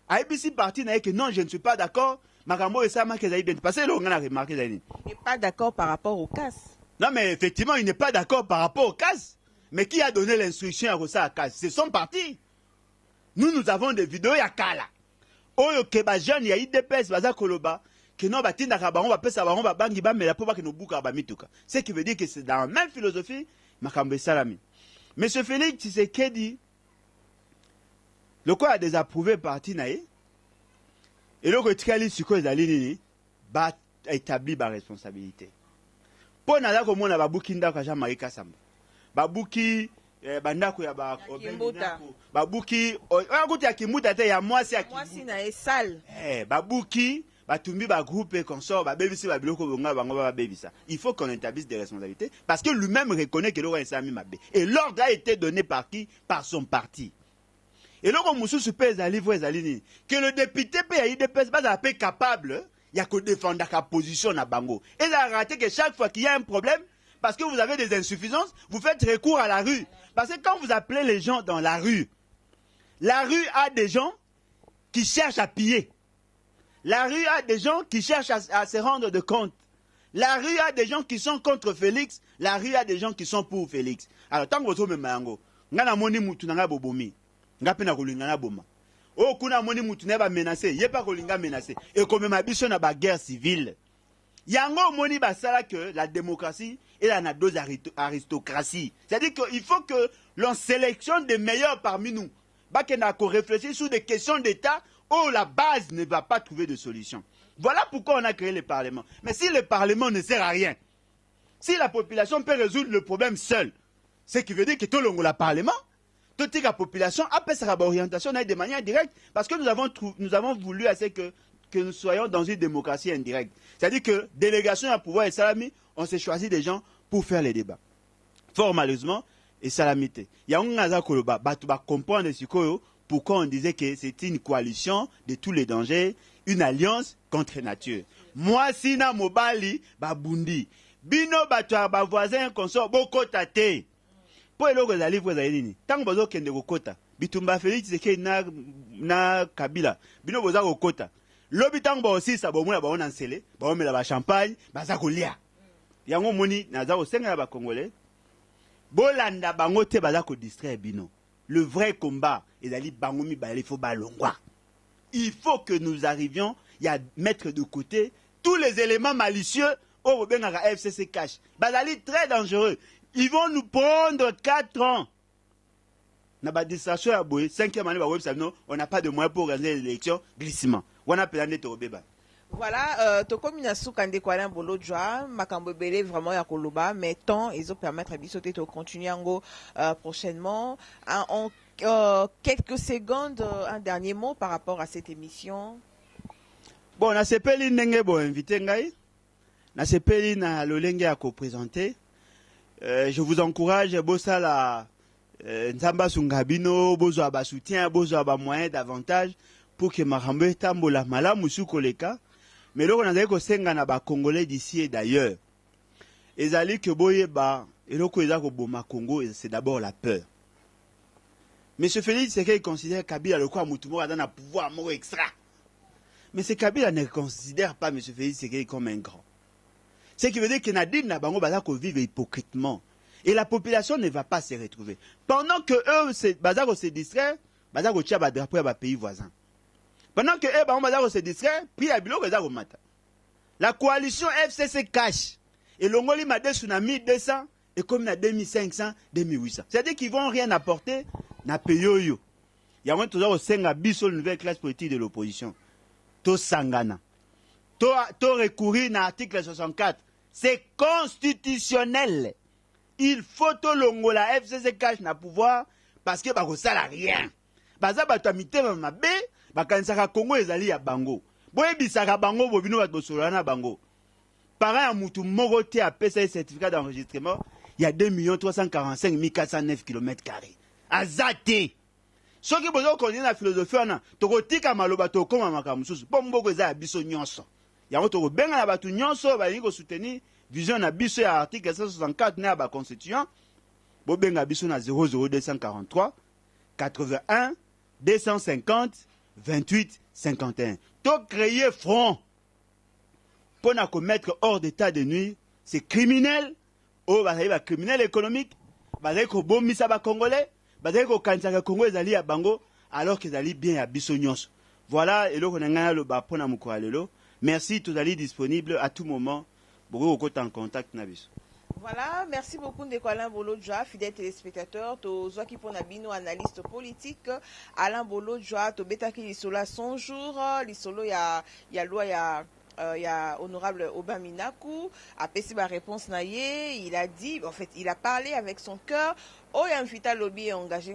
Speaker 1: ABC parti naïe que non, je ne suis pas d'accord. Makambo et ça m'a que parce que l'on a remarqué.
Speaker 2: Il n'est pas d'accord par rapport au casse.
Speaker 1: Non, mais effectivement, il n'est pas d'accord par rapport au casse. Mais qui a donné l'instruction à Rosa à casse? C'est son parti. Nous avons des vidéos, il y a Kala. Oyo Keba jeune, il y a IDPS, Baza Koloba. Que non, batinda kabaron va pesa baron va bangi ba mais la poba que nous bouka ba mituka. Ce qui veut dire que c'est dans la même philosophie, Makambe Salami. Monsieur Félix Tshisekedi, le quoi a désapprouvé parti naïe. Et le retikali suko ezali nini, ba établi ba responsabilité. Pour nada ko mona babuki ndako ja Marika Samba. Babuki bandako ya ba babuki akuti ya Kimbuta te ya mwasi ya Kimbuta.
Speaker 2: Mwasi na esal.
Speaker 1: Babuki batumbi ba groupe consort ba bebisi ba biloko bonga bango ba bebisa. Il faut qu'on établisse des responsabilités parce que lui-même reconnaît que l'ordre est mabé. Et l'ordre a été donné par qui? Par son parti. Et là, comme Moussou pèse à livre que le député PAIDPS pas capable, il y a que défendre la position à Bango. Et il a raté que chaque fois qu'il y a un problème, parce que vous avez des insuffisances, vous faites recours à la rue. Parce que quand vous appelez les gens dans la rue a des gens qui cherchent à piller. La rue a des gens qui cherchent à se rendre de compte. La rue a des gens qui sont contre Félix. La rue a des gens qui sont pour Félix. Alors, tant que vous avez mango, ngana moni mutu nanga bobomi. Ngapena kolingana boma. O kuna moni mutu neba menacé, yepa kolinga menacé. Et comme ma biso na ba guerre civile. Yango moni basala que la démocratie est la dose aristocratie. C'est-à-dire qu'il faut que l'on sélectionne des meilleurs parmi nous. Bakena ko réfléchir sur des questions d'État où la base ne va pas trouver de solution. Voilà pourquoi on a créé le Parlement. Mais si le Parlement ne sert à rien, si la population peut résoudre le problème seule, ce qui veut dire que tout le monde a le Parlement, toute la population a fait sa orientation de manière directe, parce que nous avons voulu assez que nous soyons dans une démocratie indirecte. C'est-à-dire que délégation à pouvoir et salami, on s'est choisi des gens pour faire les débats. Fort malheureusement, et salamité. Il y a un naza koloba, tu vas comprendre pourquoi on disait que c'était une coalition de tous les dangers, une alliance contre nature. Moi, sina mobali, babundi. Bino batwa ba voisin consort boko tate. Po eloko za livre za nini? Tango bozo kende kokota. Bitumba Félix Tshisekedi na Kabila. Bino boza kokota. Lobi tango ba aussi sa bomona ba ona nsele, ba omela ba champagne, baza kolia. Yango moni naza kosenga ba congolais. Bolanda bango te baza ko distraire bino. Le vrai combat, il faut que nous arrivions à mettre de côté tous les éléments malicieux au FCC cash. Bazali très dangereux. Ils vont nous prendre 4 ans. On n'a pas de 5e année, on n'a pas de moyens pour organiser l'élection. Glissement. On a plein de bébé.
Speaker 2: Voilà, Tokomina Soukande Kwalen Bolodjoa, Makambo Bele vraiment ya Koloba, mais tant ils ont permettre à Bissoté de continuer prochainement. En quelques secondes, un dernier mot par rapport à cette émission.
Speaker 1: Bon, na sepeli ndenge bo invité ngai. Na sepeli na lolenge ya ko présenter. Je vous encourage bossa la nzamba sungabino, bozo ba soutien, bozo ba moyen davantage pour que Makambo tambola malamu sukoleka. Mais là, on a dit que c'est un Congolais d'ici et d'ailleurs. Et ça dit que Boyeba, et là, Congo, c'est d'abord la peur. M. Félix Tshisekedi considère Kabila le quoi Moutoumora dans un pouvoir mort extra. Mais ce Kabila ne considère pas M. Félix Tshisekedi comme un grand. Ce qui veut dire que Nadine Nabango Bazako vive hypocritement. Et la population ne va pas se retrouver. Pendant que eux, Bazako se distraient, Bazako tient un drapeau à pays voisin. Pendant que eux, se distraient, puis la coalition FCC cash. Et l'Ongoli m'a dit sur 1200 et comme na 2500, 2800. C'est-à-dire qu'ils ne vont rien apporter na payoyo. Il y a toujours au Senga Bisso, la nouvelle classe politique de l'opposition. To Sangana. To recourir à l'article 64. C'est constitutionnel. Il faut que l'Ongola FCC cash na pouvoir parce que ça n'a rien. Baza batamite mabé. bakanisaka Congo ezali ya bango boyebisaka bango bobino bato bosolola na bango parent ya mutu moko te apesa certificat d'enregistrement il y a 2 345 409 km². Azate. Soki bozo konye na philosophie wana, tokotika maloba tokoma makambo mususu. Po mboko eza ya biso nyonso. Yango toko benga na batu nyonso ba yiko soutenir vision na biso ya article 164 na ba constitution. Bo benga biso na 00243 81 250 28 51. To créer front pour na commettre hors d'état de nuire, c'est criminel. Oh, bazali ba criminel économique, bazali ko bomisa ba congolais, bazali ko kansaka Congo ezali ya bango alors qu'ils ezali bien ya biso nyonso. Voilà eloko na ngana lo ba pona mukwa lelo. Merci, tous allez disponible à tout moment. Beaucoup ko en contact na biso.
Speaker 2: Voilà, merci beaucoup de Alain Bolodjoa, fidèle téléspectateur, to Zoaki Ponabino, analyste politique, Alain Bolodjoa, to Betaki Lisola son jour, Lisolo ya loi ya honorable Obaminaku, a passé ma réponse naïe, il a dit, en fait, il a parlé avec son cœur. Oh, il a invité lobby et engagé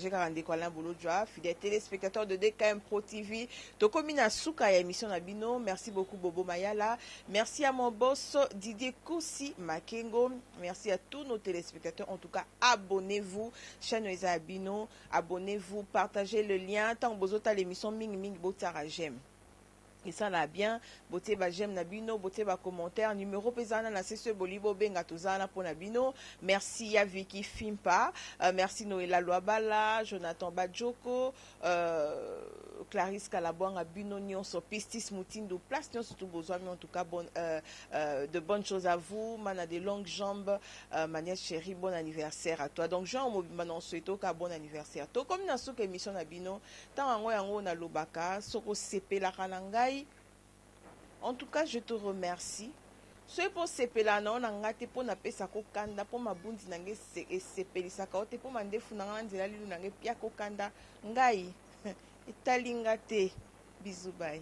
Speaker 2: car Alain Bolodjoa, fidèle téléspectateur de DKM Pro TV, to Komina Souka et émission Nabino. Merci beaucoup Bobo Mayala. Merci à mon boss Didier Koussi Makengo. Merci à tous nos téléspectateurs. En tout cas, abonnez-vous. Chaîne Abino, abonnez-vous, partagez le lien. Tant que l'émission Ming Ming Botara J'aime. Et ça là bien, beauté ba j'aime nabino, beauté ba commentaire, numéro pesana na sesio bolibo benga tozana pour nabino. Merci à Vicky Fimpa, merci Noëlla Loabala, Jonathan Badjoko, Clarisse Calabouanga, Bino Nyonso, Pistis Moutindo, place Nyonso tout besoin, mais en tout cas de bonnes choses à vous, mana des longues jambes, Mania chérie, bon anniversaire à toi. Donc Jean Mobimanon souhaito ka bon anniversaire. To comme na souk émission nabino, tant yango na lobaka, soko sepe la kanangai. En tout cas, je te remercie. Ce pour sepela na on ngate pour na pesa ko kanda pour mabundi nange sepelisa ka ote pour mandefu na nzela lilu nange pia ko kanda ngai etalinga te. Bisous bye.